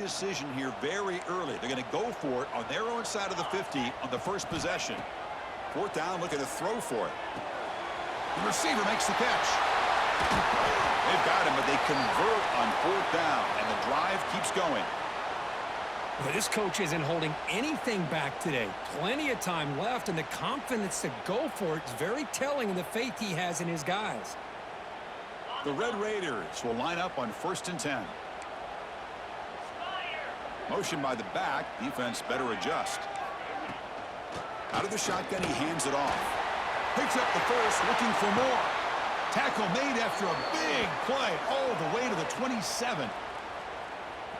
Decision here very early. They're going to go for it on their own side of the 50 on the first possession. Fourth down, looking to throw for it. The receiver makes the catch. They've got him, but they convert on fourth down, and the drive keeps going. Well, this coach isn't holding anything back today. Plenty of time left, and the confidence to go for it is very telling in the faith he has in his guys. The Red Raiders will line up on 1st and 10. Motion by the back. Defense better adjust. Out of the shotgun, he hands it off. Picks up the first, looking for more. Tackle made after a big play all the way to the 27.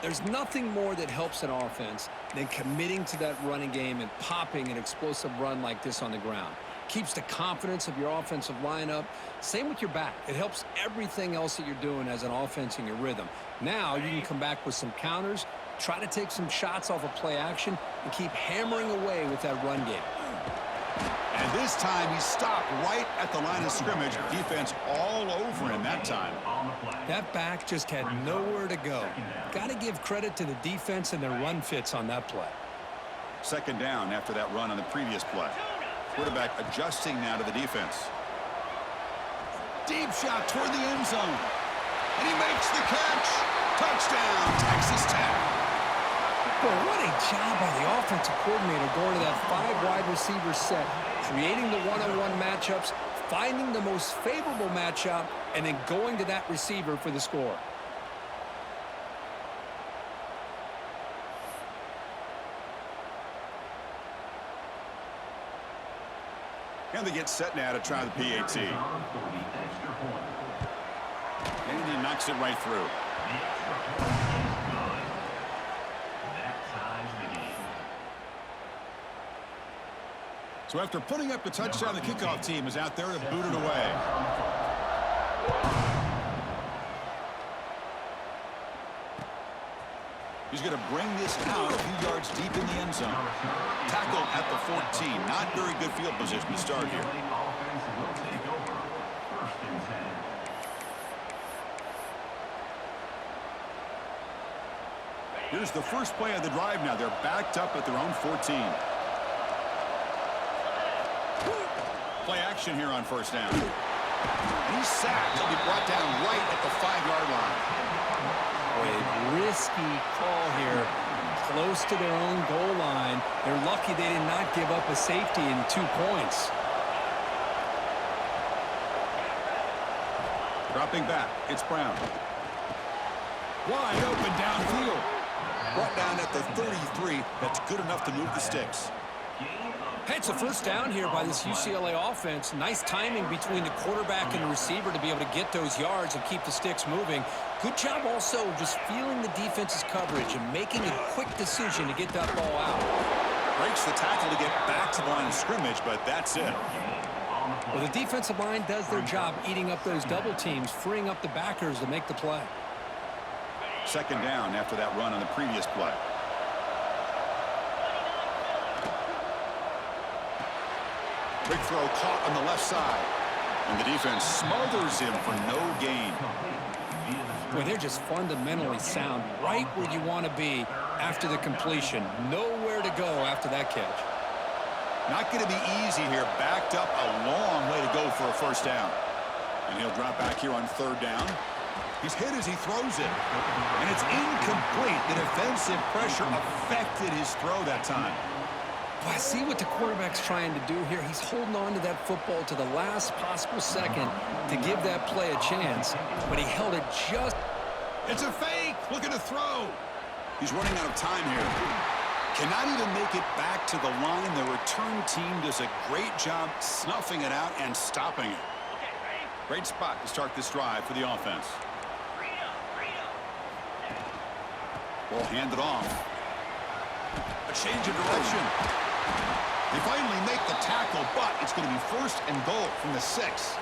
There's nothing more that helps an offense than committing to that running game and popping an explosive run like this on the ground. Keeps the confidence of your offensive lineup. Same with your back. It helps everything else that you're doing as an offense in your rhythm. Now you can come back with some counters, try to take some shots off of play action, and keep hammering away with that run game. And this time he stopped right at the line of scrimmage. Defense all over him that time. That back just had nowhere to go. Got to give credit to the defense and their run fits on that play. Second down after that run on the previous play. Quarterback adjusting now to the defense. Deep shot toward the end zone. And he makes the catch. Touchdown, Texas Tech. Boy, what a job by the offensive coordinator going to that 5 wide receiver set, creating the one-on-one matchups, finding the most favorable matchup, and then going to that receiver for the score. And they get set now to try the PAT. And he knocks it right through. So after putting up the touchdown, the kickoff team is out there to boot it away. He's going to bring this out a few yards deep in the end zone. Tackle at the 14. Not very good field position to start here. Here's the first play of the drive now. They're backed up at their own 14. Play action here on first down. And he's sacked. He'll be brought down right at the 5-yard line. A risky call here, close to their own goal line. They're lucky they did not give up a safety in 2 points. Dropping back, it's Brown. Wide open downfield. Brought down at the 33. That's good enough to move the sticks. Hey, it's a first down here by this UCLA offense. Nice timing between the quarterback and the receiver to be able to get those yards and keep the sticks moving. Good job also just feeling the defense's coverage and making a quick decision to get that ball out. Breaks the tackle to get back to the line of scrimmage, but that's it. Well, the defensive line does their job eating up those double teams, freeing up the backers to make the play. Second down after that run on the previous play. Big throw caught on the left side. And the defense smothers him for no gain. Well, they're just fundamentally sound right where you want to be after the completion. Nowhere to go after that catch. Not going to be easy here. Backed up a long way to go for a first down. And he'll drop back here on third down. He's hit as he throws it. And it's incomplete. The defensive pressure affected his throw that time. Well, I see what the quarterback's trying to do here. He's holding on to that football to the last possible second to give that play a chance, but he held it just. It's a fake. Looking to throw. He's running out of time here. Cannot even make it back to the line. The return team does a great job snuffing it out and stopping it. Great spot to start this drive for the offense. Ball handed off. A change of direction. They finally make the tackle, but it's going to be first and goal from the 6.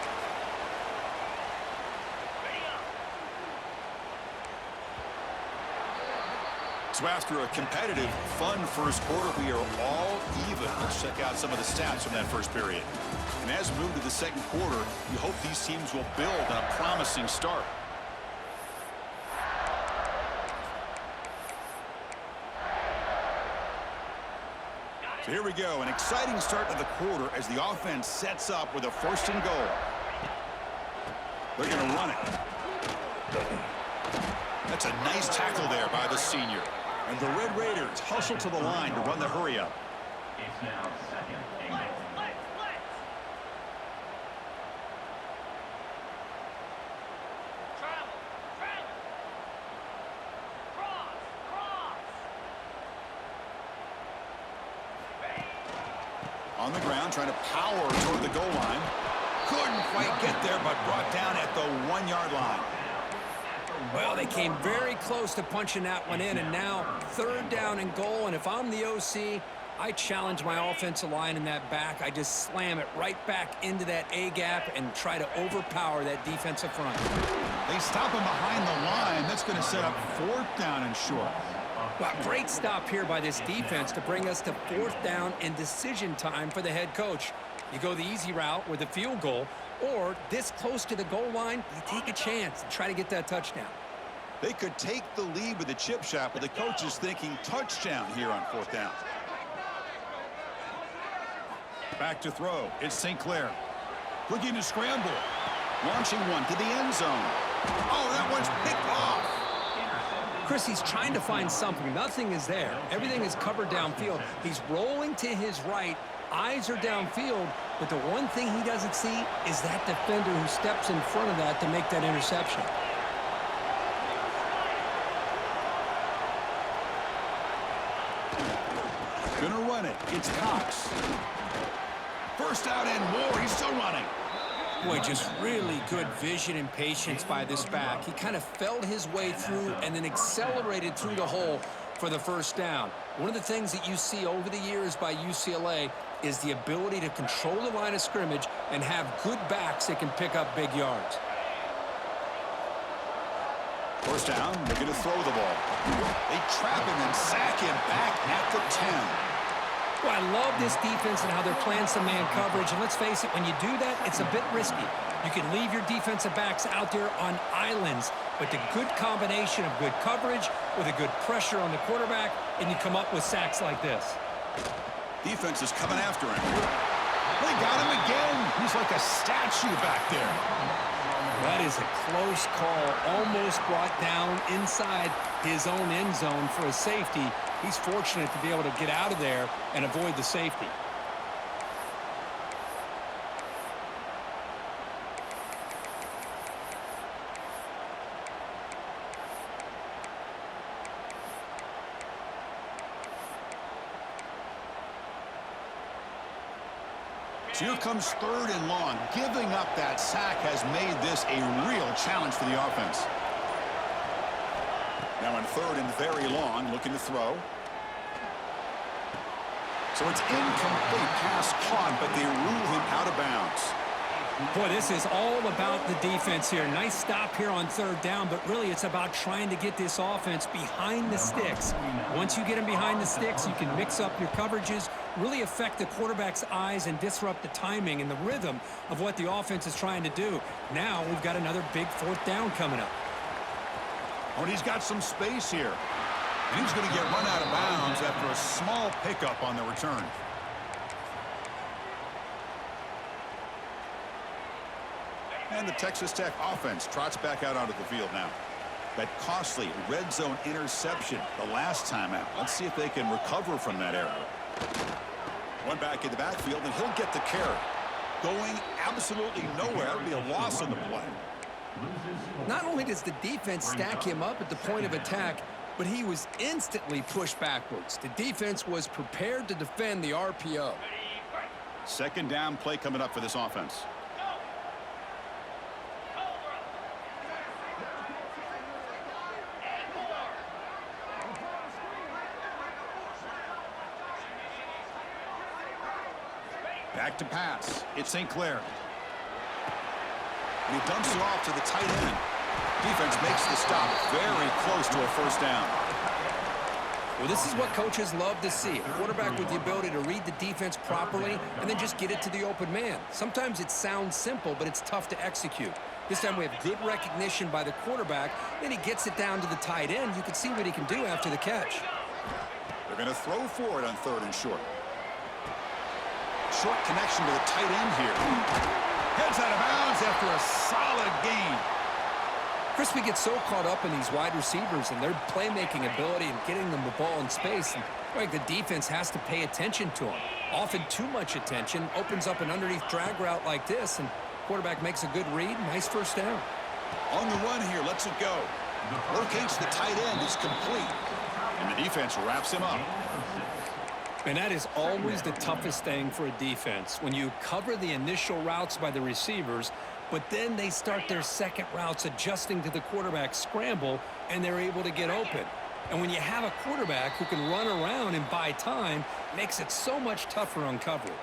So after a competitive, fun first quarter, we are all even. Let's check out some of the stats from that first period. And as we move to the second quarter, you hope these teams will build on a promising start. Here we go, an exciting start to the quarter as the offense sets up with a 1st and goal. They're going to run it. That's a nice tackle there by the senior. And the Red Raiders hustle to the line to run the hurry-up. It's now 2nd and goal. On the ground, trying to power toward the goal line. Couldn't quite get there, but brought down at the 1-yard line. Well, they came very close to punching that one in, and now 3rd down and goal. And if I'm the OC, I challenge my offensive line in that back. I just slam it right back into that A-gap and try to overpower that defensive front. They stop him behind the line. That's going to set up 4th down and short. Well, great stop here by this defense to bring us to 4th down and decision time for the head coach. You go the easy route with a field goal, or this close to the goal line, you take a chance and try to get that touchdown. They could take the lead with a chip shot, but the coach is thinking touchdown here on 4th down. Back to throw. It's St. Clair. Looking to scramble. Launching one to the end zone. Oh, that one's picked off. Chris, he's trying to find something. Nothing is there. Everything is covered downfield. He's rolling to his right. Eyes are downfield, but the one thing he doesn't see is that defender who steps in front of that to make that interception. Gonna run it. It's Cox. 1st out and more. He's still running. Boy, just really good vision and patience by this back. He kind of felt his way through and then accelerated through the hole for the 1st down. One of the things that you see over the years by UCLA is the ability to control the line of scrimmage and have good backs that can pick up big yards. 1st down, they're going to throw the ball. They trap him and sack him back at the 10. Well, I love this defense and how they're playing some man coverage. And let's face it, when you do that, it's a bit risky. You can leave your defensive backs out there on islands, but the good combination of good coverage with a good pressure on the quarterback, and you come up with sacks like this. Defense is coming after him. They got him again. He's like a statue back there. That is a close call, almost brought down inside his own end zone for a safety. He's fortunate to be able to get out of there and avoid the safety. So here comes 3rd and long. Giving up that sack has made this a real challenge for the offense. Now on 3rd and very long, looking to throw. So it's incomplete, pass caught, but they rule him out of bounds. Boy, this is all about the defense here. Nice stop here on 3rd down, but really it's about trying to get this offense behind the sticks. Once you get them behind the sticks, you can mix up your coverages, really affect the quarterback's eyes and disrupt the timing and the rhythm of what the offense is trying to do. Now we've got another big 4th down coming up. Oh, and he's got some space here. And he's going to get run out of bounds after a small pickup on the return. And the Texas Tech offense trots back out onto the field now. That costly red zone interception the last time out. Let's see if they can recover from that error. One back in the backfield, and he'll get the carry. Going absolutely nowhere. It'll be a loss on the play. Not only does the defense stack him up at the point of attack, but he was instantly pushed backwards. The defense was prepared to defend the RPO. 2nd down play coming up for this offense. Back to pass. It's St. Clair. And he dumps it off to the tight end. Defense makes the stop very close to a 1st down. Well, this is what coaches love to see. A quarterback with the ability to read the defense properly and then just get it to the open man. Sometimes it sounds simple, but it's tough to execute. This time we have good recognition by the quarterback. Then he gets it down to the tight end. You can see what he can do after the catch. They're going to throw for it on 3rd and short. Short connection to the tight end here. Heads out of bounds after a solid gain. Chris, we get so caught up in these wide receivers and their playmaking ability and getting them the ball in space. And like the defense has to pay attention to them. Often too much attention opens up an underneath drag route like this, and quarterback makes a good read. Nice first down. On the run here, lets it go. Locates the tight end, is complete. And the defense wraps him up. And that is always the toughest thing for a defense. When you cover the initial routes by the receivers, but then they start their second routes adjusting to the quarterback scramble, and they're able to get open. And when you have a quarterback who can run around and buy time, it makes it so much tougher on coverage.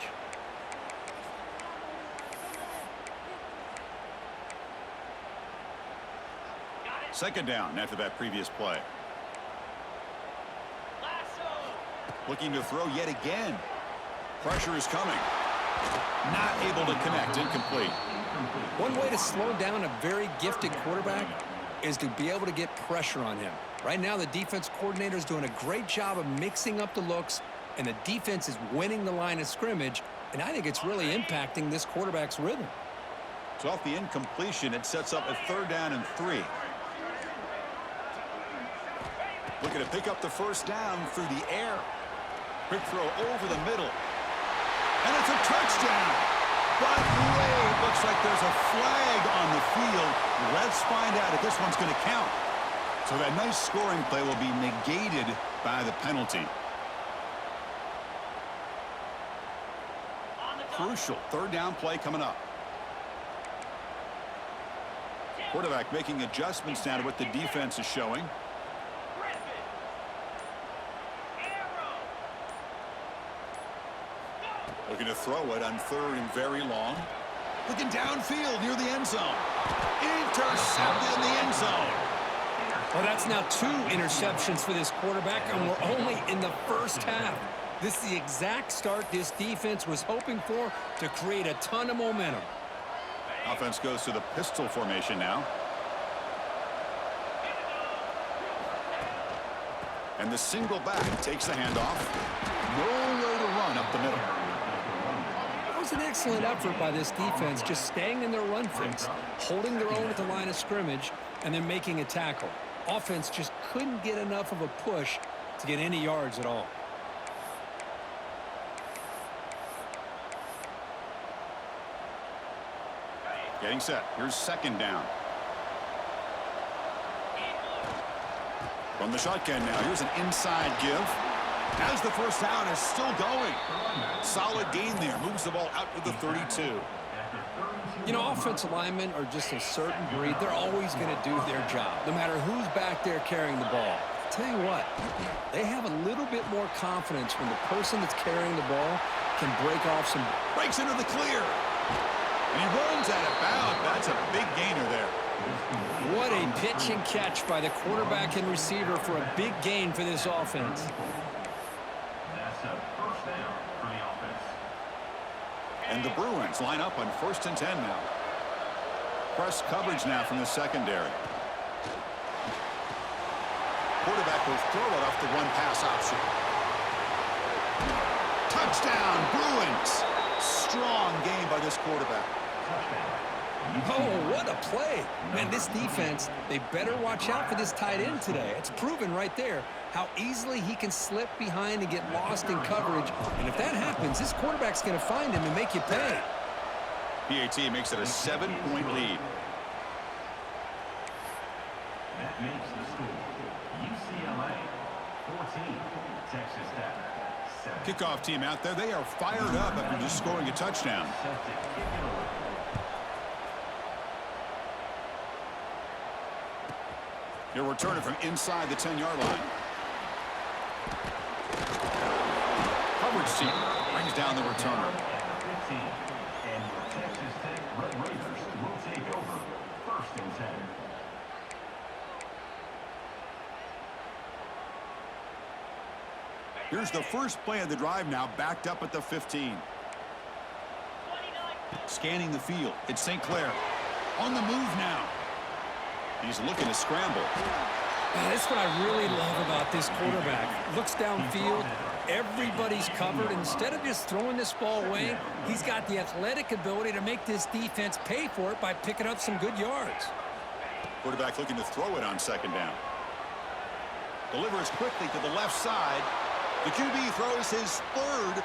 Second down after that previous play. Looking to throw yet again. Pressure is coming. Not able to connect. Incomplete. One way to slow down a very gifted quarterback is to be able to get pressure on him. Right now, the defense coordinator is doing a great job of mixing up the looks, and the defense is winning the line of scrimmage, and I think it's really impacting this quarterback's rhythm. So off the incompletion, it sets up a 3rd down and 3. Looking to pick up the first down through the air. Quick throw over the middle. And it's a touchdown. But wait, looks like there's a flag on the field. Let's find out if this one's going to count. So that nice scoring play will be negated by the penalty. Crucial 3rd down play coming up. Quarterback making adjustments now to what the defense is showing. Looking to throw it on 3rd and very long. Looking downfield near the end zone. Intercepted in the end zone. Well, that's now 2 interceptions for this quarterback, and we're only in the first half. This is the exact start this defense was hoping for to create a ton of momentum. Offense goes to the pistol formation now. And the single back takes the handoff. Nowhere to run up the middle. It was an excellent effort by this defense, just staying in their run fix, holding their own at the line of scrimmage, and then making a tackle. Offense just couldn't get enough of a push to get any yards at all. Getting set. Here's 2nd down. From the shotgun now. Here's an inside give. As the first down is still going. Solid gain there. Moves the ball out to the 32. You know, offensive linemen are just a certain breed. They're always going to do their job, no matter who's back there carrying the ball. I'll tell you what, they have a little bit more confidence when the person that's carrying the ball can break off some. Breaks into the clear. And he runs out of bounds. That's a big gainer there. What a pitch and catch by the quarterback and receiver for a big gain for this offense. That's a first down for the offense. And the Bruins line up on 1st and 10 now. Press coverage now from the secondary. Quarterback will throw it off the one-pass option. Touchdown, Bruins. Strong game by this quarterback. Oh, what a play. Man, this defense, they better watch out for this tight end today. It's proven right there how easily he can slip behind and get lost in coverage. And if that happens, this quarterback's going to find him and make you pay. PAT makes it a 7-point lead. That makes the score UCLA 14, Texas Tech 7. Kickoff team out there. They are fired up after just scoring a touchdown. Set to kick it away. He'll return it from inside the 10-yard line. Coverage team brings down the returner. 15, and the Texas Tech Red Raiders will take over 1st and 10. Here's the first play of the drive now, backed up at the 15. Scanning the field. It's St. Clair. On the move now. He's looking to scramble. That's what I really love about this quarterback. Looks downfield, Everybody's covered. Instead of just throwing this ball away, he's got the athletic ability to make this defense pay for it by picking up some good yards. Quarterback looking to throw it on second down. Delivers quickly to the left side. The QB throws his third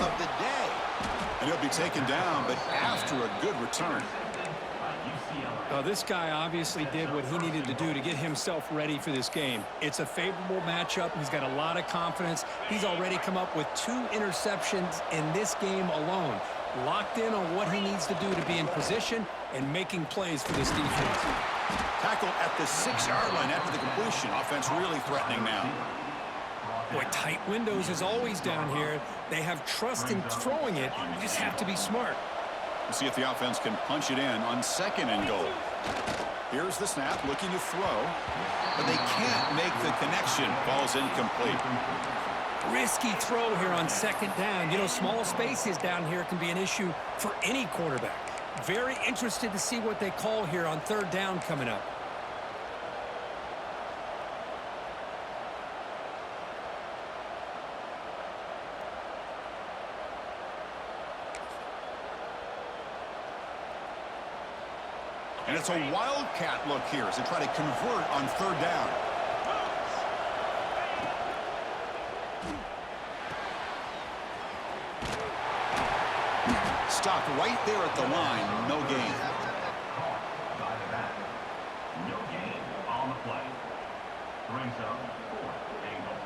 of the day. And he'll be taken down, but after a good return. This guy obviously did what he needed to do to get himself ready for this game. It's a favorable matchup. He's got a lot of confidence. He's already come up with 2 interceptions in this game alone. Locked in on what he needs to do to be in position and making plays for this defense. Tackle at the 6-yard line after the completion. Offense really threatening now. Boy, tight windows is always down here. They have trust in throwing it. You just have to be smart. We'll see if the offense can punch it in on second and goal. Here's the snap, looking to throw, but they can't make the connection. Ball's incomplete. Risky throw here on second down. You know, small spaces down here can be an issue for any quarterback. Very interested to see what they call here on third down coming up. And it's a wildcat look here as they try to convert on third down. Stopped right there at the line. No gain. No gain on the play. Brings up 4th and goal.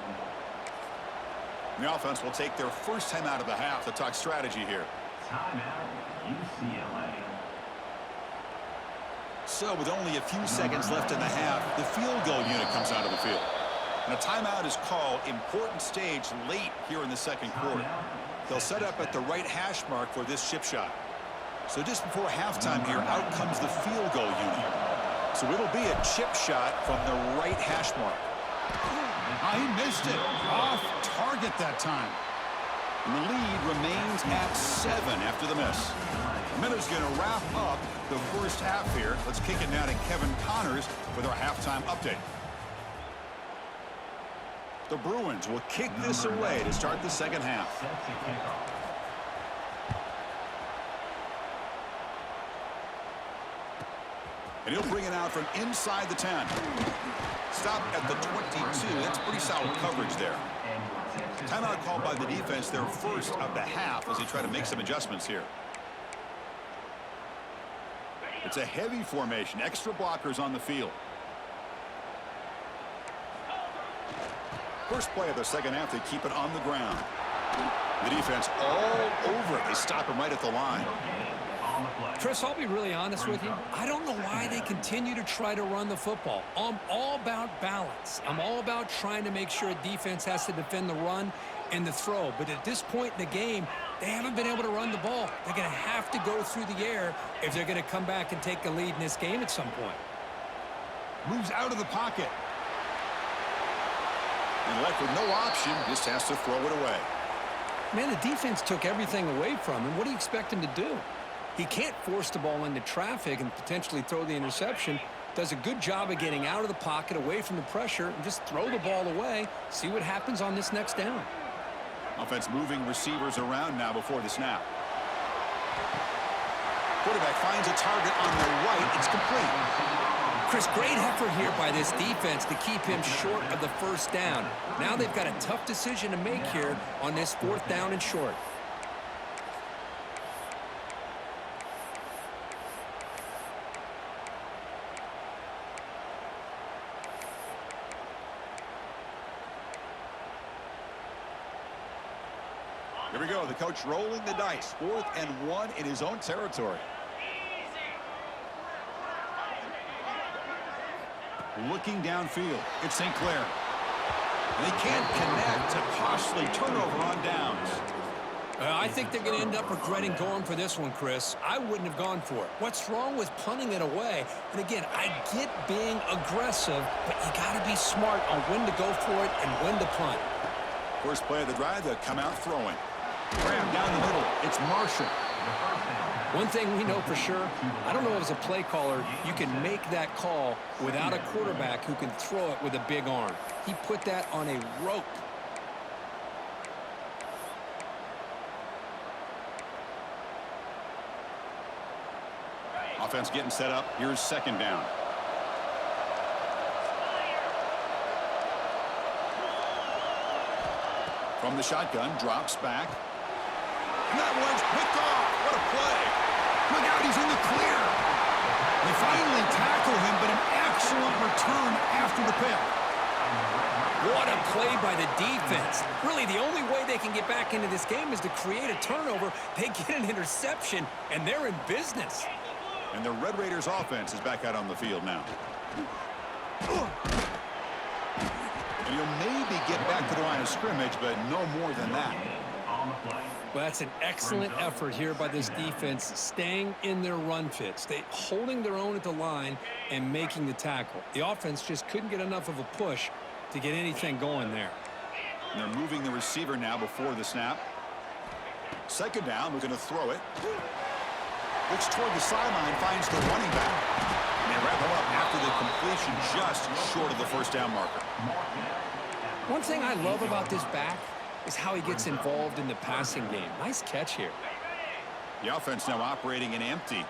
The offense will take their first time out of the half to talk strategy here. Timeout, UCLA. So with only a few seconds left in the half, the field goal unit comes out of the field. And a timeout is called. Important stage late here in the second quarter. They'll set up at the right hash mark for this chip shot. So just before halftime here, out comes the field goal unit. So it'll be a chip shot from the right hash mark. He missed it. Off target that time. And the lead remains at 7 after the miss. Miller's going to wrap up the first half here. Let's kick it now to Kevin Connors with our halftime update. The Bruins will kick this away to start the second half. Set to kick off. And he'll bring it out from inside the 10. Stop at the 22. That's pretty solid coverage there. Timeout called by the defense, their first of the half, as they try to make some adjustments here. It's a heavy formation, extra blockers on the field. First play of the second half, they keep it on the ground. The defense all over it. They stop him right at the line. Chris, I'll be really honest with you. I don't know why they continue to try to run the football. I'm all about balance. I'm all about trying to make sure a defense has to defend the run and the throw. But at this point in the game, they haven't been able to run the ball. They're going to have to go through the air if they're going to come back and take the lead in this game at some point. Moves out of the pocket. And left with no option, just has to throw it away. Man, the defense took everything away from him. What do you expect him to do? He can't force the ball into traffic and potentially throw the interception. Does a good job of getting out of the pocket, away from the pressure, and just throw the ball away. See what happens on this next down. Offense moving receivers around now before the snap. Quarterback finds a target on the right. It's complete. Chris, great effort here by this defense to keep him short of the first down. Now they've got a tough decision to make here on this fourth down and short. Here we go. The coach rolling the dice. 4th and 1 in his own territory. Looking downfield. It's St. Clair. And they can't connect. A costly turnover on downs. I think they're going to end up regretting going for this one, Chris. I wouldn't have gone for it. What's wrong with punting it away? And again, I get being aggressive, but you got to be smart on when to go for it and when to punt. First play of the drive, they'll come out throwing. Graham down the middle. It's Marshall. One thing we know for sure, I don't know if as a play caller, you can make that call without a quarterback who can throw it with a big arm. He put that on a rope. Offense getting set up. Here's second down. From the shotgun, drops back. And that one's picked off. What a play. Look out, he's in the clear. They finally tackle him, but an excellent return after the pick. What a play by the defense. Really, the only way they can get back into this game is to create a turnover. They get an interception, and they're in business. And the Red Raiders offense is back out on the field now. And he'll maybe get back to the line of scrimmage, but no more than that. Well, that's an excellent effort here by this defense, staying in their run fits, holding their own at the line and making the tackle. The offense just couldn't get enough of a push to get anything going there. And they're moving the receiver now before the snap. Second down, we're going to throw it. Looks toward the sideline, finds the running back. And they wrap him up after the completion just short of the first down marker. One thing I love about this back is how he gets involved in the passing game. Nice catch here. The offense now operating in empty.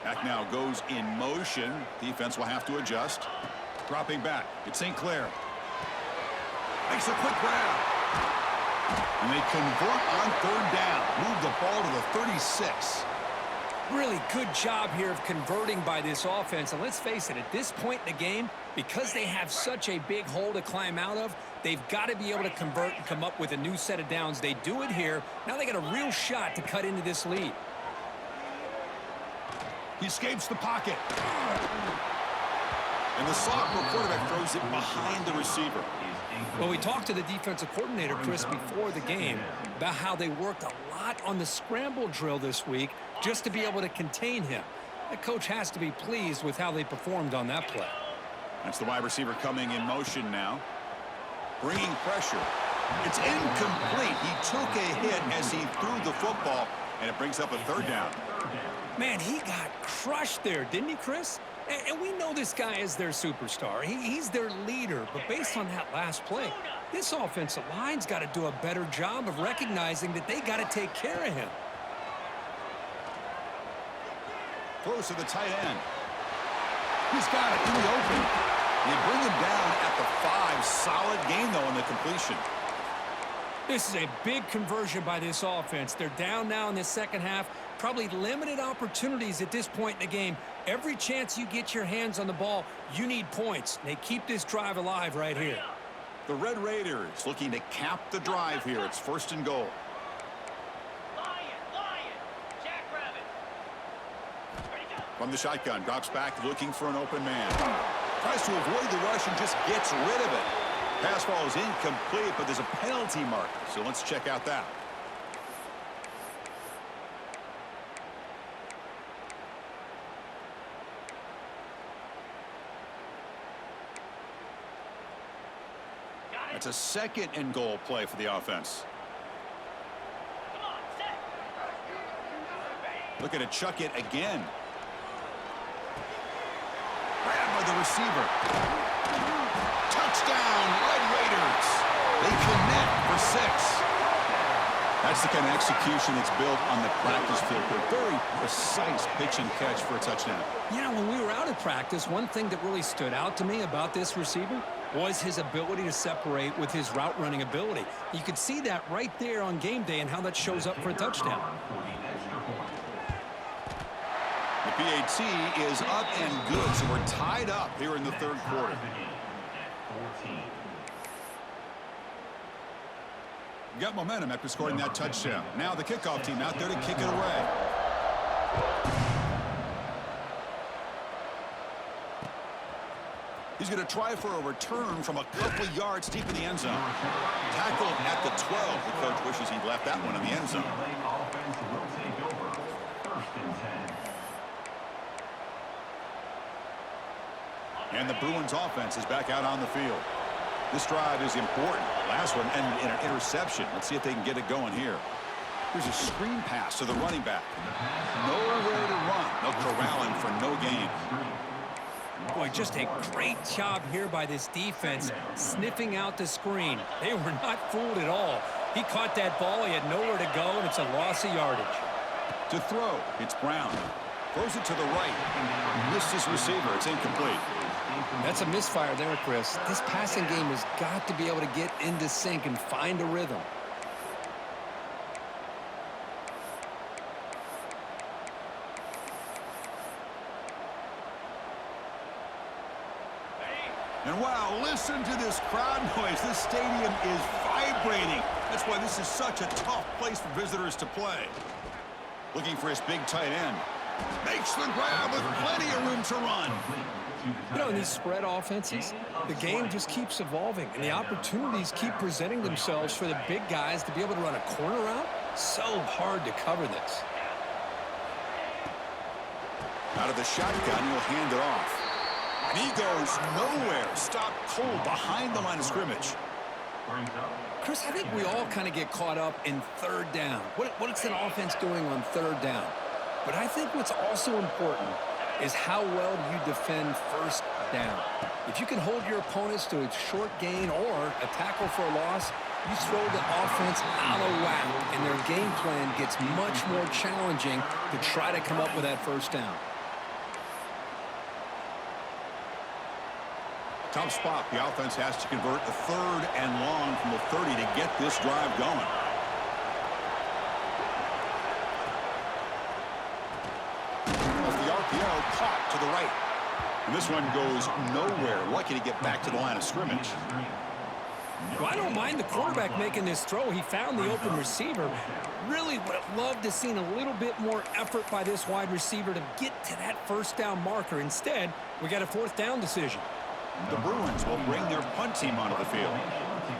Back now goes in motion. Defense will have to adjust. Dropping back. It's St. Clair. Makes a quick grab. And they convert on third down. Move the ball to the 36. Really good job here of converting by this offense. And let's face it, at this point in the game, because they have such a big hole to climb out of, they've got to be able to convert and come up with a new set of downs. They do it here. Now they got a real shot to cut into this lead. He escapes the pocket. And the sophomore quarterback throws it behind the receiver. Well, we talked to the defensive coordinator, Chris, before the game about how they worked a lot on the scramble drill this week just to be able to contain him. The coach has to be pleased with how they performed on that play. That's the wide receiver coming in motion now. Bringing pressure. It's incomplete. He took a hit as he threw the football, and it brings up a third down. Man, he got crushed there, didn't he, Chris? And we know this guy is their superstar. He's their leader. But based on that last play, this offensive line's got to do a better job of recognizing that they got to take care of him. Throws to the tight end. He's got it in the open. They bring him down at the 5. Solid gain, though, on the completion. This is a big conversion by this offense. They're down now in the second half. Probably limited opportunities at this point in the game. Every chance you get your hands on the ball, you need points. They keep this drive alive right here. The Red Raiders looking to cap the drive here. It's first and goal. From the shotgun, drops back, looking for an open man. Tries to avoid the rush and just gets rid of it. Pass ball is incomplete, but there's a penalty marker, so let's check out that. It's a second and goal play for the offense. Looking to chuck it again. Grabbed by the receiver. Touchdown, Red Raiders. They connect for 6. That's the kind of execution that's built on the practice field. A very precise pitch and catch for a touchdown. You know, when we were out of practice, one thing that really stood out to me about this receiver was his ability to separate with his route running ability. You could see that right there on game day and how that shows up for a touchdown. The PAT is up and good, so we're tied up here in the third quarter. Got momentum after scoring that touchdown. Now the kickoff team out there to kick it away. He's going to try for a return from a couple yards deep in the end zone. Tackled at the 12. The coach wishes he'd left that one in the end zone. And the Bruins offense is back out on the field. This drive is important. Last one and an interception. Let's see if they can get it going here. Here's a screen pass to the running back. Nowhere to run. They'll corral him for no gain. Boy, just a great job here by this defense, sniffing out the screen. They were not fooled at all. He caught that ball. He had nowhere to go, and it's a loss of yardage. To throw, it's Brown. Throws it to the right. Missed his receiver. It's incomplete. That's a misfire there, Chris. This passing game has got to be able to get into sync and find a rhythm. And wow, listen to this crowd noise. This stadium is vibrating. That's why this is such a tough place for visitors to play. Looking for his big tight end. Makes the grab with plenty of room to run. You know, in these spread offenses, the game just keeps evolving, and the opportunities keep presenting themselves for the big guys to be able to run a corner route. So hard to cover this. Out of the shotgun, he'll hand it off. And he goes nowhere. Stopped cold behind the line of scrimmage. Chris, I think we all kind of get caught up in third down. What's an offense doing on third down? But I think what's also important is how well you defend first down. If you can hold your opponents to a short gain or a tackle for a loss, you throw the offense out of whack, and their game plan gets much more challenging to try to come up with that first down. Tough spot. The offense has to convert a third and long from the 30 to get this drive going. Off the RPO, caught to the right. And this one goes nowhere. Lucky to get back to the line of scrimmage. Well, I don't mind the quarterback making this throw. He found the open receiver. Really would have loved to have seen a little bit more effort by this wide receiver to get to that first down marker. Instead, we got a fourth down decision. The Bruins will bring their punt team onto the field.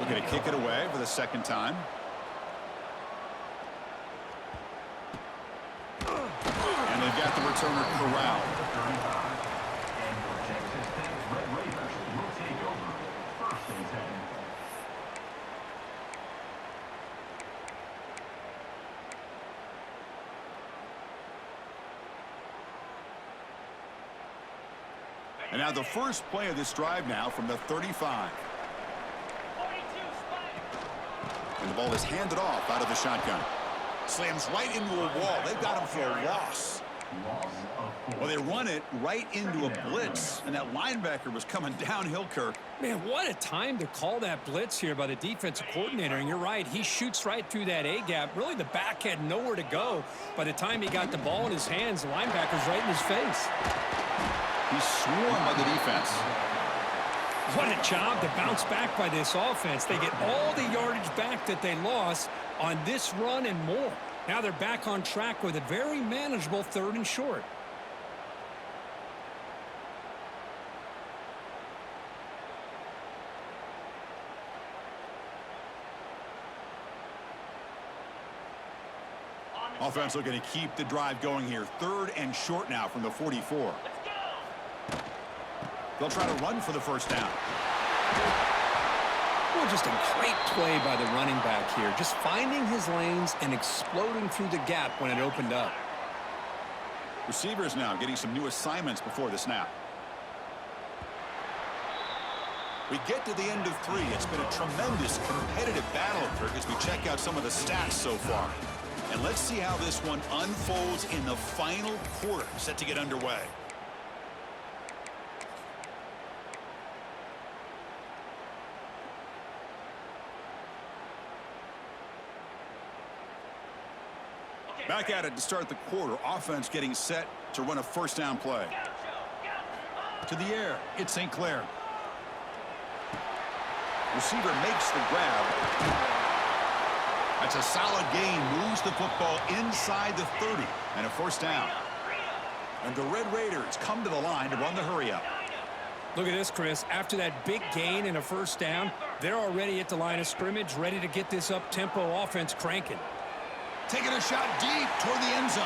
Looking to kick it away for the second time. And they've got the returner corralled. And now the first play of this drive now from the 35. And the ball is handed off out of the shotgun. Slams right into a wall. They've got him for a loss. Well, they run it right into a blitz, and that linebacker was coming downhill, Kirk. Man, what a time to call that blitz here by the defensive coordinator. And you're right, he shoots right through that A-gap. Really, the back had nowhere to go. By the time he got the ball in his hands, the linebacker's right in his face. He's swarmed by the defense. What a job to bounce back by this offense. They get all the yardage back that they lost on this run and more. Now they're back on track with a very manageable third and short. Offense looking to keep the drive going here. Third and short now from the 44. They'll try to run for the first down. Well, just a great play by the running back here. Just finding his lanes and exploding through the gap when it opened up. Receivers now getting some new assignments before the snap. We get to the end of three. It's been a tremendous competitive battle, Kirk, as we check out some of the stats so far. And let's see how this one unfolds in the final quarter, set to get underway. Back at it to start the quarter. Offense getting set to run a first down play. To the air, it's St. Clair. Receiver makes the grab. That's a solid gain. Moves the football inside the 30. And a first down. And the Red Raiders come to the line to run the hurry up. Look at this, Chris. After that big gain and a first down, they're already at the line of scrimmage, ready to get this up-tempo offense cranking. Taking a shot deep toward the end zone.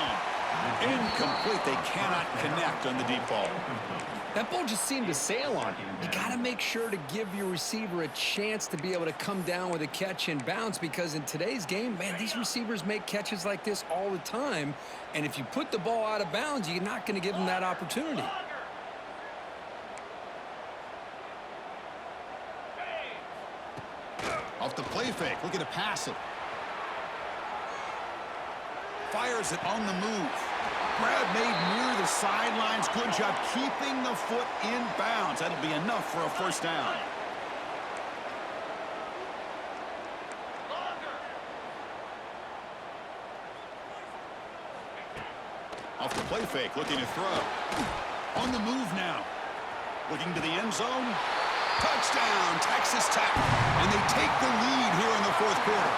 Incomplete. They cannot connect on the deep ball. That ball just seemed to sail on him. You got to make sure to give your receiver a chance to be able to come down with a catch and bounce, because in today's game, man, these receivers make catches like this all the time. And if you put the ball out of bounds, you're not going to give them that opportunity. Off the play fake. Looking to pass it. Fires it on the move. Grab made near the sidelines. Good job keeping the foot in bounds. That'll be enough for a first down. Off the play fake, looking to throw. On the move now. Looking to the end zone. Touchdown, Texas Tech. And they take the lead here in the fourth quarter.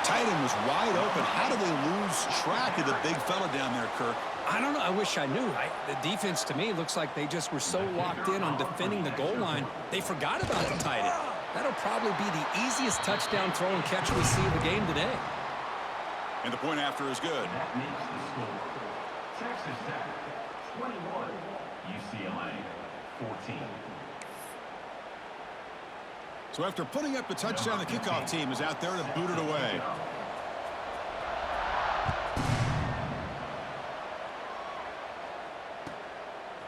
Tight end was wide open. How do they lose track of the big fella down there, Kirk? I don't know. I wish I knew. The defense, to me, looks like they just were so locked in on defending the goal line, they forgot about the tight end. That'll probably be the easiest touchdown throw and catch we see of the game today. And the point after is good. That makes the score. Texas Tech, 21. UCLA, 14. So after putting up the touchdown, the kickoff team is out there to boot it away.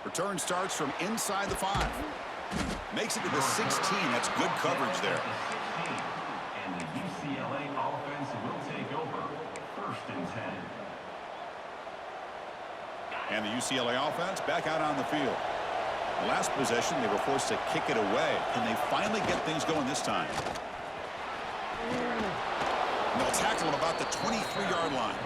Return starts from inside the 5. Makes it to the 16. That's good coverage there. And the UCLA offense will take over. First and 10. And the UCLA offense back out on the field. The last possession, they were forced to kick it away. Can they finally get things going this time? And they'll tackle him about the 23-yard line.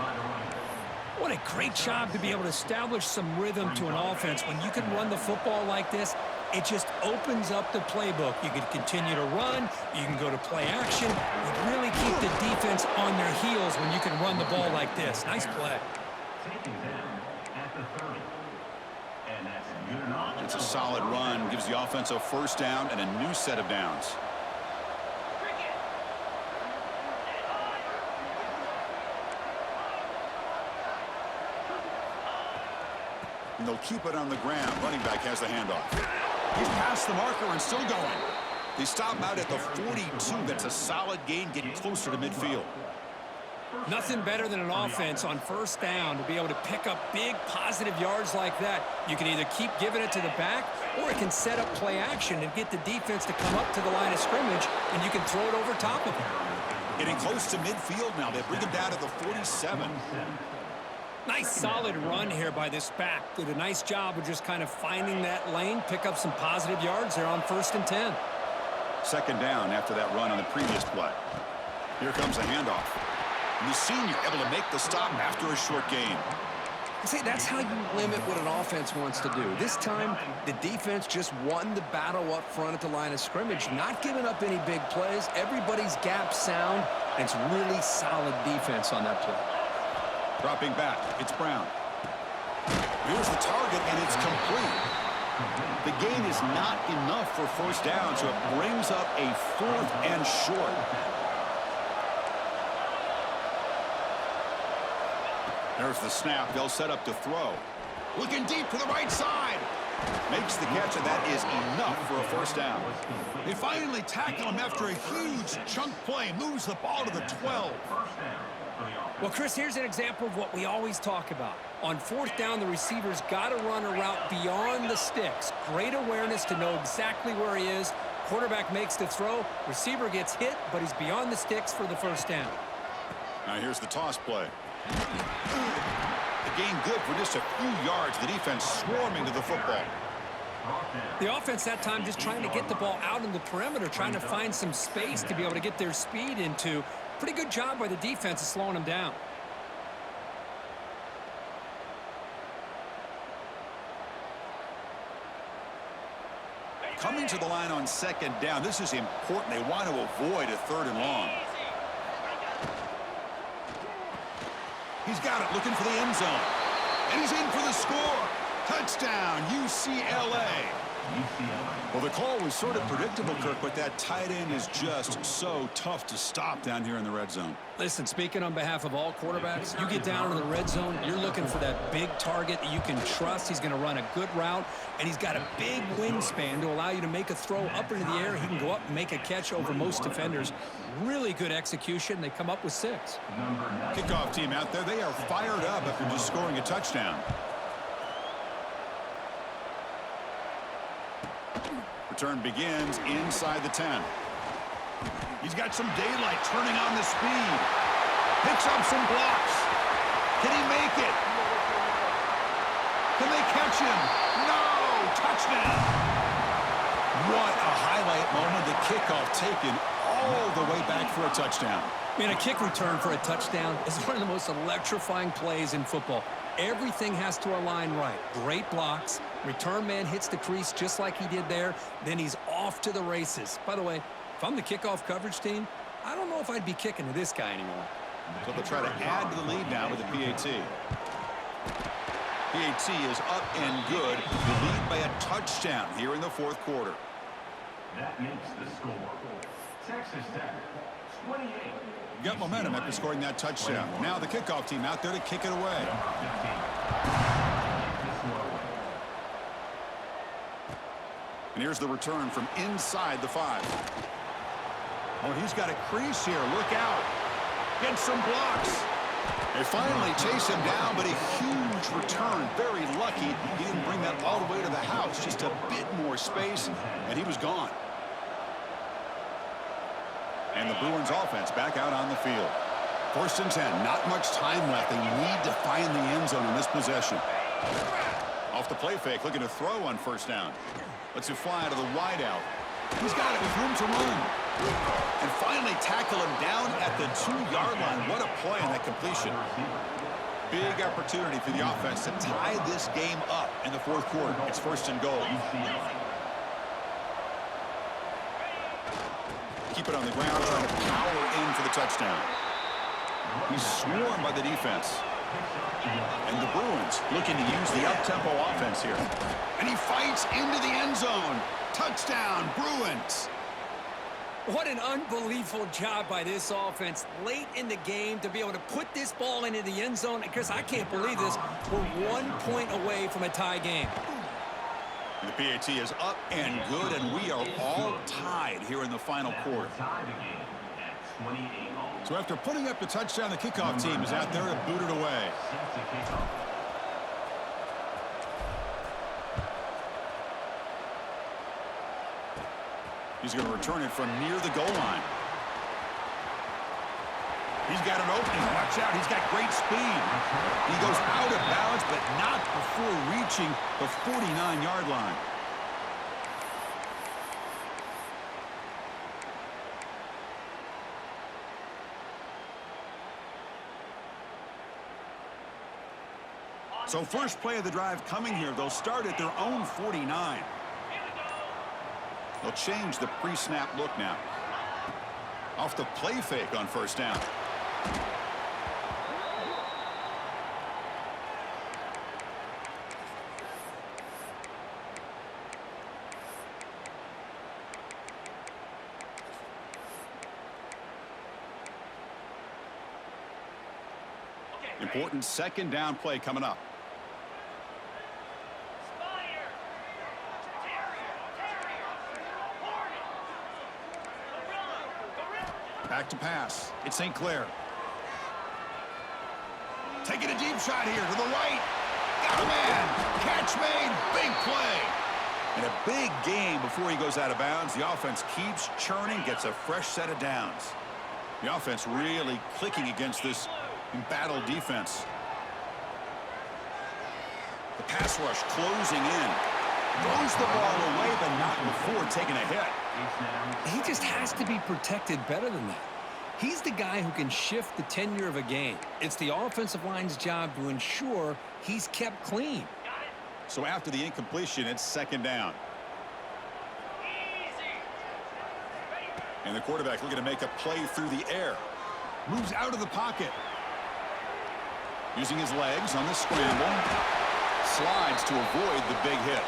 What a great job to be able to establish some rhythm to an offense. When you can run the football like this, it just opens up the playbook. You can continue to run. You can go to play action. You really keep the defense on their heels when you can run the ball like this. Nice play. Taking them at the 30. And that's good enough. It's a solid run. Gives the offense a first down and a new set of downs. And they'll keep it on the ground. Running back has the handoff. He's past the marker and still going. They stop out at the 42. That's a solid gain, getting closer to midfield. Nothing better than an offense on first down to be able to pick up big positive yards like that. You can either keep giving it to the back, or it can set up play action and get the defense to come up to the line of scrimmage, and you can throw it over top of them. Getting close to midfield now. They bring him down to the 47. Nice solid run here by this back. Did a nice job of just kind of finding that lane, pick up some positive yards there on first and 10. Second down after that run on the previous play. Here comes a handoff. And the senior able to make the stop after a short gain. See, that's how you limit what an offense wants to do. This time, the defense just won the battle up front at the line of scrimmage, not giving up any big plays. Everybody's gap sound, and it's really solid defense on that play. Dropping back, it's Brown. Here's the target, and it's complete. The gain is not enough for first down, so it brings up a 4th and short. There's the snap. They'll set up to throw. Looking deep to the right side. Makes the catch, and that is enough for a first down. They finally tackle him after a huge chunk play. Moves the ball to the 12. Well, Chris, here's an example of what we always talk about. On fourth down, the receiver's got to run a route beyond the sticks. Great awareness to know exactly where he is. Quarterback makes the throw. Receiver gets hit, but he's beyond the sticks for the first down. Now here's the toss play. The gain good for just a few yards. The defense swarming to the football. The offense that time just trying to get the ball out in the perimeter, trying to find some space to be able to get their speed into. Pretty good job by the defense of slowing them down. Coming to the line on second down. This is important. They want to avoid a 3rd and long. He's got it, looking for the end zone. And he's in for the score. Touchdown, UCLA. Well, the call was sort of predictable, Kirk, but that tight end is just so tough to stop down here in the red zone. Listen, speaking on behalf of all quarterbacks, you get down in the red zone, you're looking for that big target that you can trust. He's going to run a good route, and he's got a big wingspan to allow you to make a throw up into the air. He can go up and make a catch over most defenders. Really good execution. They come up with 6. Kickoff team out there, they are fired up after just scoring a touchdown. Return begins inside the 10. He's got some daylight turning on the speed. Picks up some blocks. Can he make it? Can they catch him? No! Touchdown! What a highlight moment. The kickoff taken all the way back for a touchdown. Man, a kick return for a touchdown is one of the most electrifying plays in football. Everything has to align right. Great blocks. Return man hits the crease just like he did there. Then he's off to the races. By the way, if I'm the kickoff coverage team, I don't know if I'd be kicking to this guy anymore. So they'll try to add to the lead now with the PAT. PAT is up and good. The lead by a touchdown here in the fourth quarter. That makes the score. Texas Tech, 28. Got momentum after scoring that touchdown. Now the kickoff team out there to kick it away. And here's the return from inside the 5. Oh, he's got a crease here. Look out. Get some blocks. They finally chase him down, but a huge return. Very lucky he didn't bring that all the way to the house. Just a bit more space, and he was gone. And the Bruins offense back out on the field. 1st and 10. Not much time left. They need to find the end zone in this possession. Off the play fake, looking to throw on 1st down. Lets it fly to the wideout. He's got it with room to run. And finally tackle him down at the 2-yard line. What a play on that completion. Big opportunity for the offense to tie this game up in the fourth quarter. It's 1st and goal. Keep it on the ground, trying to power in for the touchdown. He's swarmed by the defense. And the Bruins looking to use the up-tempo offense here. And he fights into the end zone. Touchdown, Bruins. What an unbelievable job by this offense late in the game to be able to put this ball into the end zone. Because I can't believe this. We're 1 point away from a tie game. The PAT is up and good, and we are all tied here in the final quarter. So after putting up the touchdown, the kickoff team is out there to boot it away. He's going to return it from near the goal line. He's got an opening. Watch out. He's got great speed. He goes out of bounds, but not before reaching the 49-yard line. So first play of the drive coming here. They'll start at their own 49. They'll change the pre-snap look now. Off the play fake on 1st down. Important 2nd down play coming up. Back to pass. It's St. Clair. Taking a deep shot here to the right. Got a man. Catch made. Big play. And a big game before he goes out of bounds. The offense keeps churning, gets a fresh set of downs. The offense really clicking against this embattled defense. The pass rush closing in. Throws the ball away, but not before taking a hit. He just has to be protected better than that. He's the guy who can shift the tenure of a game. It's the offensive line's job to ensure he's kept clean. So after the incompletion, it's 2nd down. And the quarterback looking to make a play through the air. Moves out of the pocket. Using his legs on the scramble. Slides to avoid the big hit.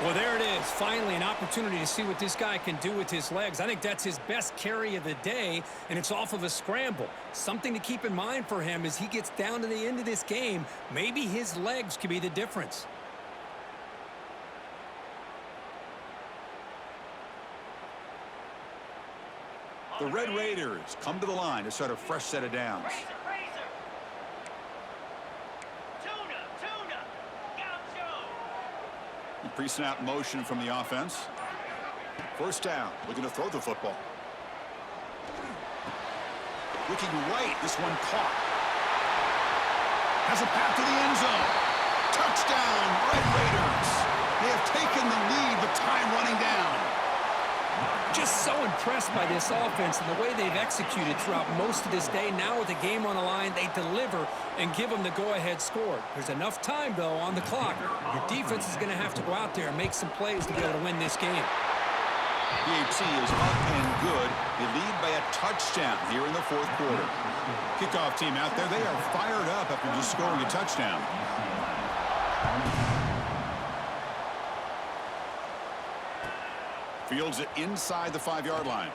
Well, there it is. Finally, an opportunity to see what this guy can do with his legs. I think that's his best carry of the day, and it's off of a scramble. Something to keep in mind for him as he gets down to the end of this game. Maybe his legs could be the difference. The Red Raiders come to the line to start a fresh set of downs. Pre-snap motion from the offense. 1st down, looking to throw the football. Looking right, this one caught. Has a path to the end zone. Touchdown, Red Raiders. They have taken the lead, but time running down. Just so impressed by this offense and the way they've executed throughout most of this day. Now with the game on the line, they deliver and give them the go-ahead score. There's enough time, though, on the clock. Your defense is going to have to go out there and make some plays to be able to win this game. PAT is up and good. They lead by a touchdown here in the fourth quarter. Kickoff team out there, they are fired up after just scoring a touchdown. Fields it inside the 5-yard line.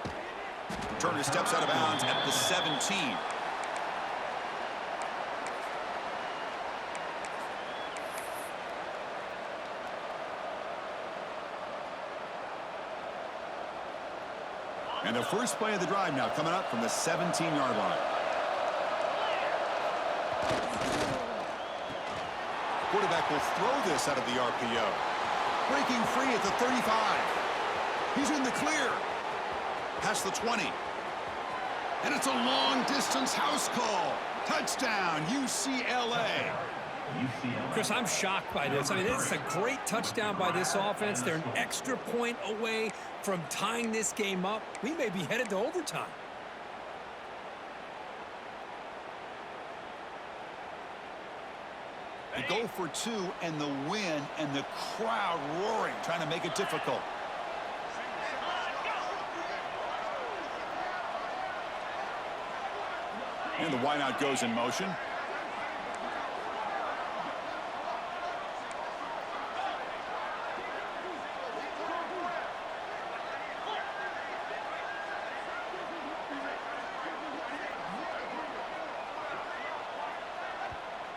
Turner steps out of bounds at the 17. And the first play of the drive now coming up from the 17-yard line. Quarterback will throw this out of the RPO. Breaking free at the 35. He's in the clear. Past the 20. And it's a long-distance house call. Touchdown, UCLA. Chris, I'm shocked by this. I mean, it's a great touchdown by this offense. They're an extra point away from tying this game up. We may be headed to overtime. They go for two and the win, and the crowd roaring, trying to make it difficult. And the wideout goes in motion.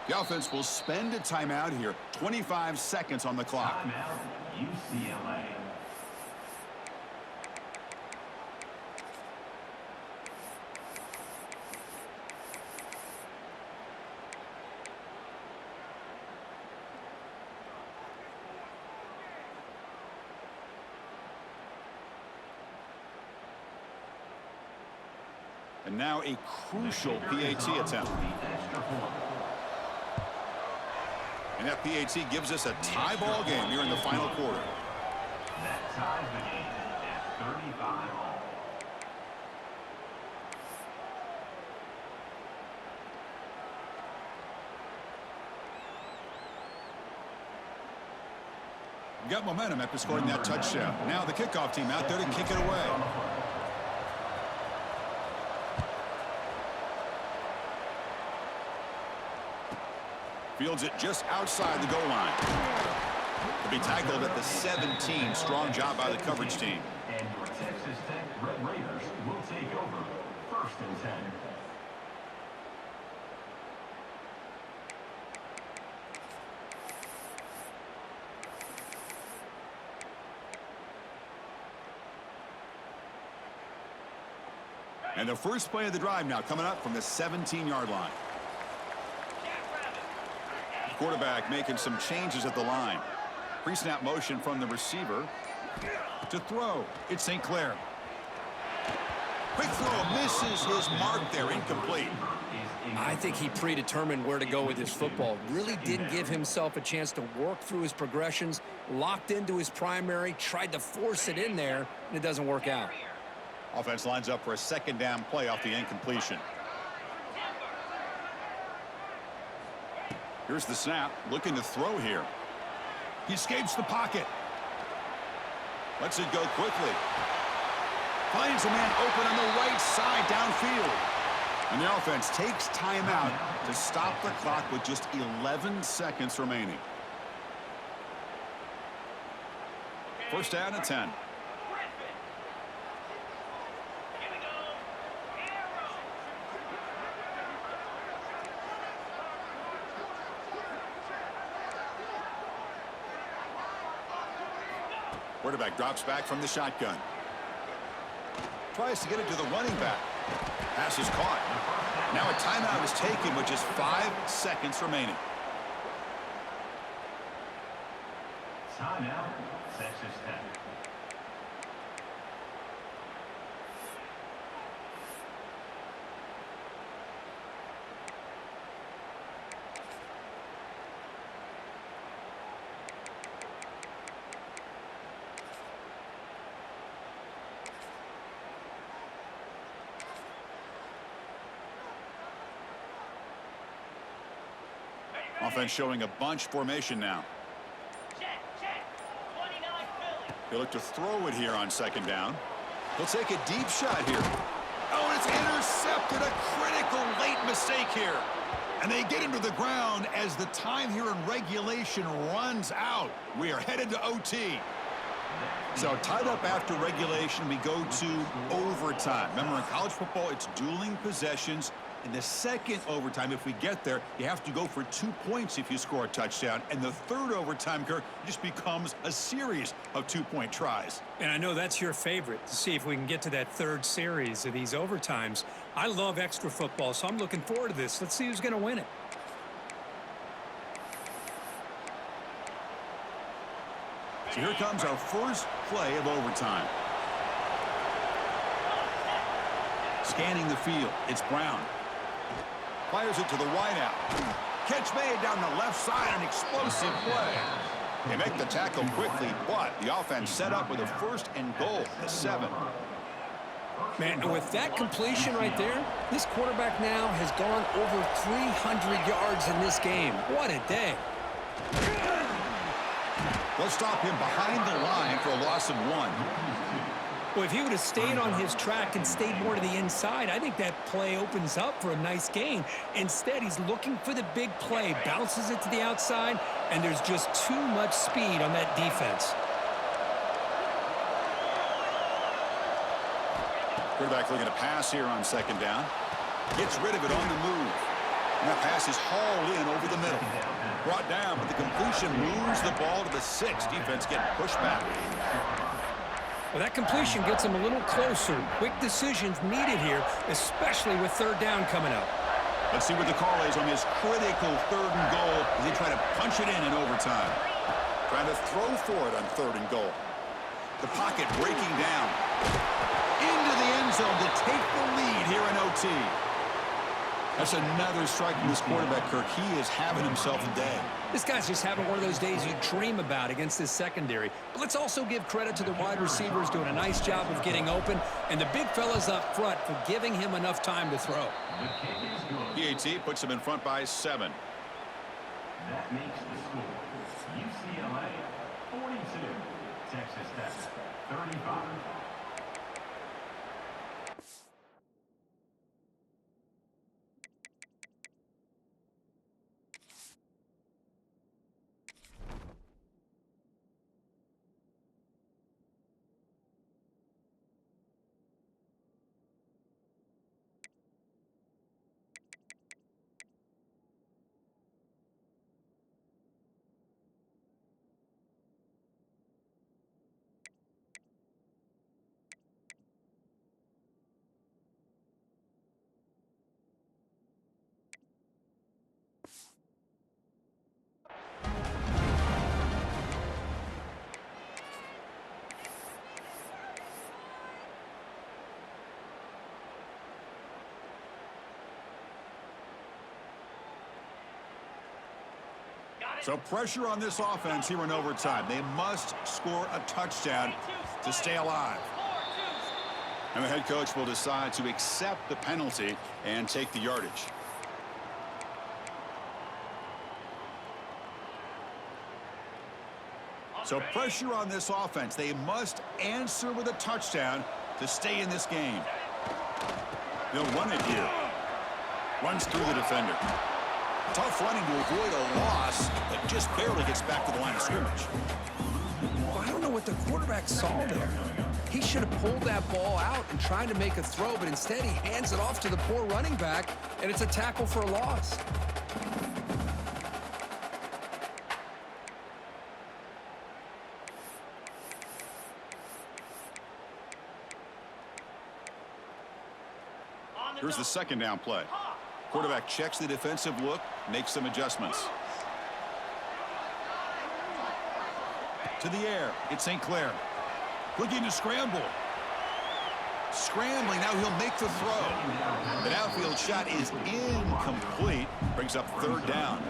The offense will spend a timeout here. 25 seconds on the clock. Timeout, UCLA. And now a crucial PAT attempt. And that PAT gives us a tie ball game here in the final quarter. That ties the game at 35 all. Got momentum after scoring that touchdown. Now the kickoff team out there to kick it away. Fields it just outside the goal line. To be tackled at the 17. Strong job by the coverage team. And your Texas Tech Red Raiders will take over 1st and 10. And the first play of the drive now coming up from the 17-yard line. Quarterback making some changes at the line. Pre-snap motion from the receiver to throw. It's St. Clair. Quick throw, misses his mark there, incomplete. I think he predetermined where to go with his football. Really didn't give himself a chance to work through his progressions, locked into his primary, tried to force it in there, and it doesn't work out. Offense lines up for a second down play off the incompletion. Here's the snap, looking to throw here. He escapes the pocket. Lets it go quickly. Finds a man open on the right side downfield. And the offense takes timeout to stop the clock with just 11 seconds remaining. First down at 10. Quarterback drops back from the shotgun. Tries to get it to the running back. Pass is caught. Now a timeout is taken with just 5 seconds remaining. Timeout, Texas Tech. Offense showing a bunch formation now. They look to throw it here on second down. He'll take a deep shot here. Oh, and it's intercepted. A critical late mistake here. And they get him to the ground as the time here in regulation runs out. We are headed to OT. So tied up after regulation, we go to overtime. Remember, in college football, it's dueling possessions. In the second overtime, if we get there, you have to go for 2 points if you score a touchdown. And the third overtime, Kirk, just becomes a series of 2-point tries. And I know that's your favorite, to see if we can get to that third series of these overtimes. I love extra football, so I'm looking forward to this. Let's see who's going to win it. So here comes our first play of overtime. Scanning the field, it's Brown. Fires it to the wideout. Catch made down the left side, an explosive play. They make the tackle quickly, but the offense set up with a 1st and goal, the 7. Man, with that completion right there, this quarterback now has gone over 300 yards in this game. What a day. They'll stop him behind the line for a loss of 1. Well, if he would have stayed on his track and stayed more to the inside, I think that play opens up for a nice gain. Instead, he's looking for the big play, bounces it to the outside, and there's just too much speed on that defense. Quarterback looking to pass here on second down. Gets rid of it on the move. And that pass is hauled in over the middle. Brought down, but the completion moves the ball to the 6. Defense getting pushed back. Well, that completion gets him a little closer. Quick decisions needed here, especially with third down coming up. Let's see what the call is on this critical 3rd and goal as they try to punch it in overtime. Trying to throw for it on 3rd and goal. The pocket breaking down. Into the end zone to take the lead here in OT. That's another strike from this quarterback, Kirk. He is having himself a day. This guy's just having one of those days you dream about against this secondary. But let's also give credit to the wide receivers doing a nice job of getting open, and the big fellas up front for giving him enough time to throw. PAT puts him in front by 7. That makes the score UCLA 42, Texas Tech 35. So pressure on this offense here in overtime. They must score a touchdown to stay alive. And the head coach will decide to accept the penalty and take the yardage. So pressure on this offense. They must answer with a touchdown to stay in this game. They'll run it here. Runs through the defender. Tough running to avoid a loss, but just barely gets back to the line of scrimmage. Well, I don't know what the quarterback saw there. He should have pulled that ball out and tried to make a throw, but instead he hands it off to the poor running back, and it's a tackle for a loss. Here's the second down play. Quarterback checks the defensive look, makes some adjustments. To the air, it's St. Clair. Looking to scramble. Scrambling, now he'll make the throw. The outfield shot is incomplete. Brings up 3rd down.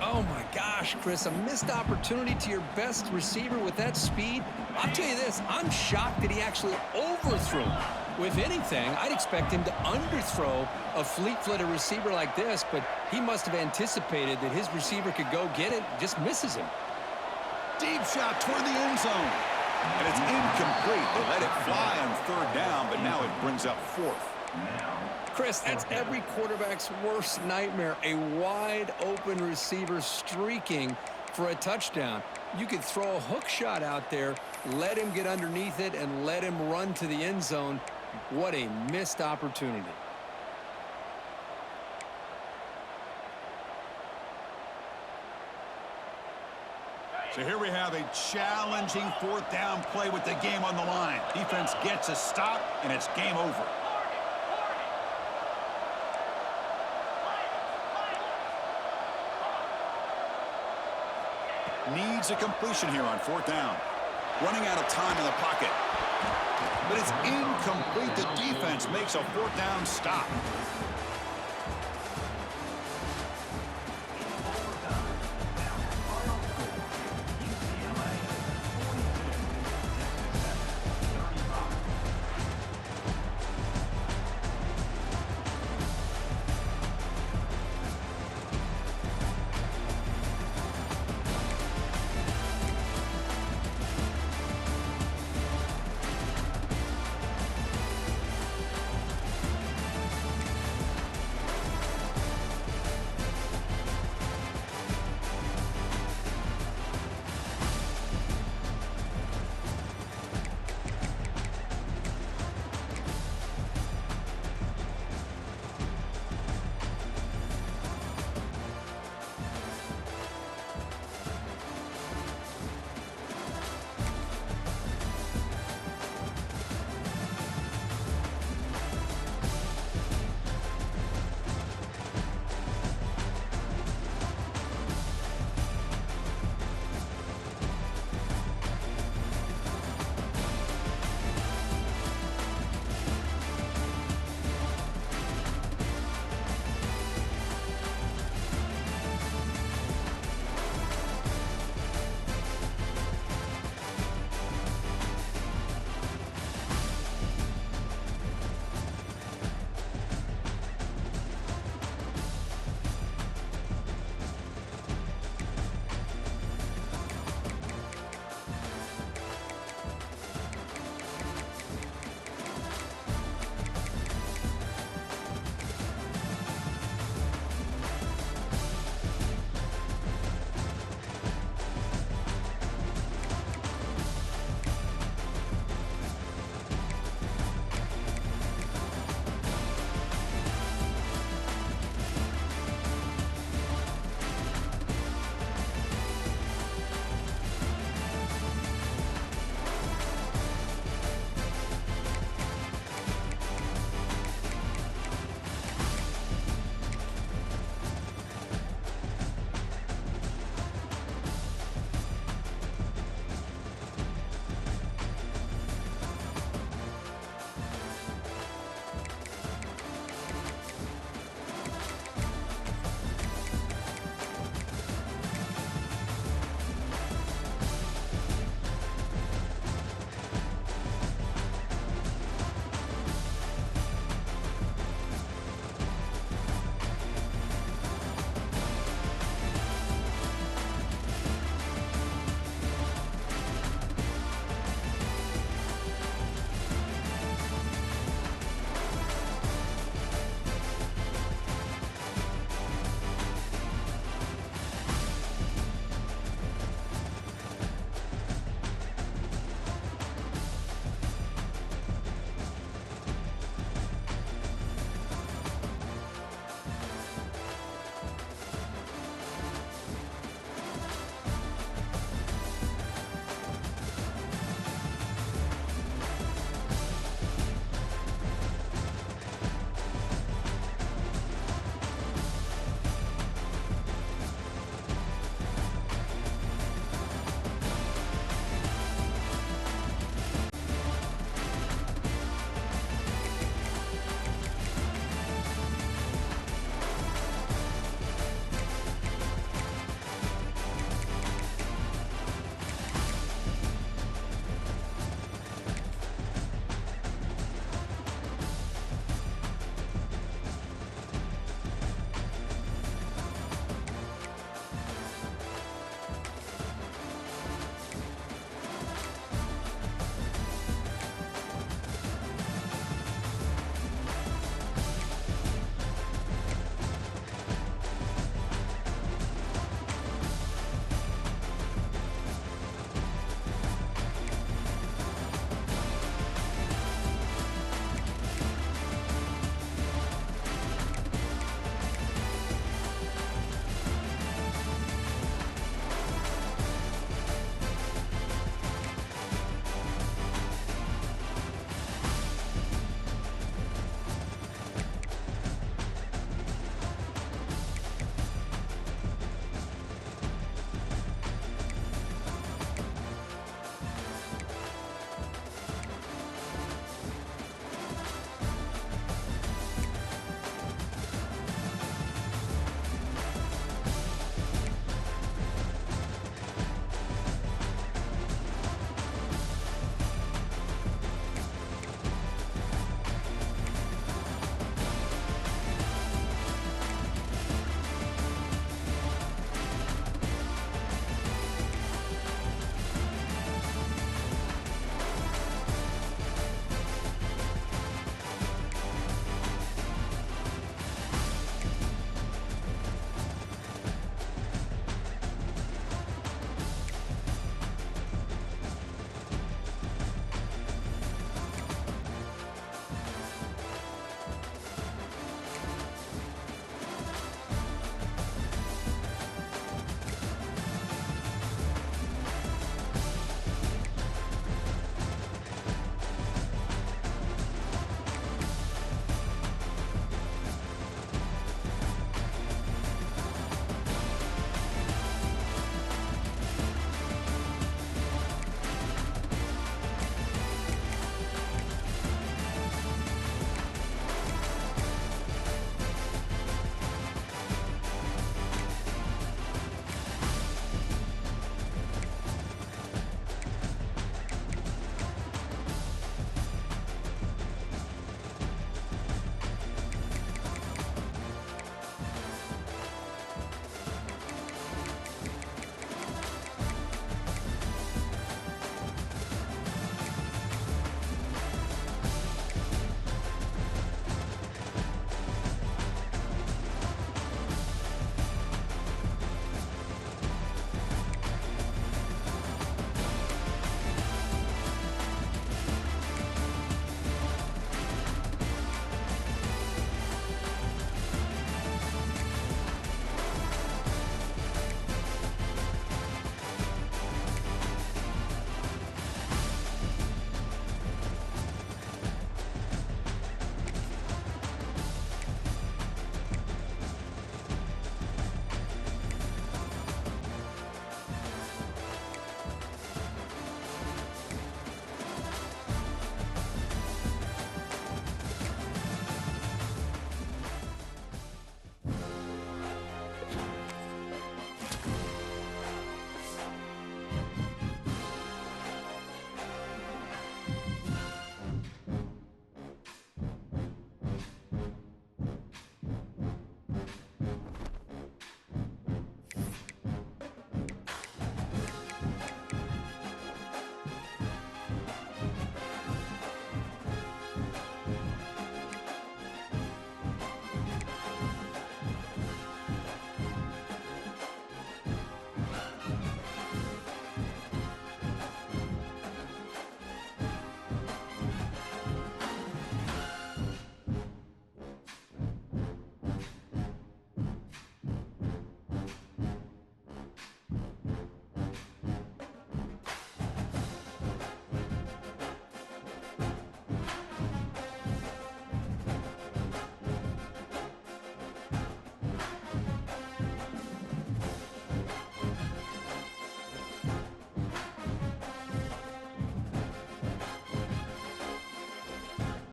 Oh my gosh, Chris, a missed opportunity to your best receiver with that speed. I'll tell you this, I'm shocked that he actually overthrew him. If anything, I'd expect him to underthrow a fleet-footed receiver like this, but he must have anticipated that his receiver could go get it, just misses him. Deep shot toward the end zone. And it's incomplete. They let it fly on third down, but now it brings up fourth. Chris, that's every quarterback's worst nightmare, a wide-open receiver streaking for a touchdown. You could throw a hook shot out there, let him get underneath it, and let him run to the end zone. What a missed opportunity. So here we have a challenging fourth down play with the game on the line. Defense gets a stop, and it's game over. Needs a completion here on fourth down. Running out of time in the pocket. But it's incomplete. The defense makes a fourth down stop.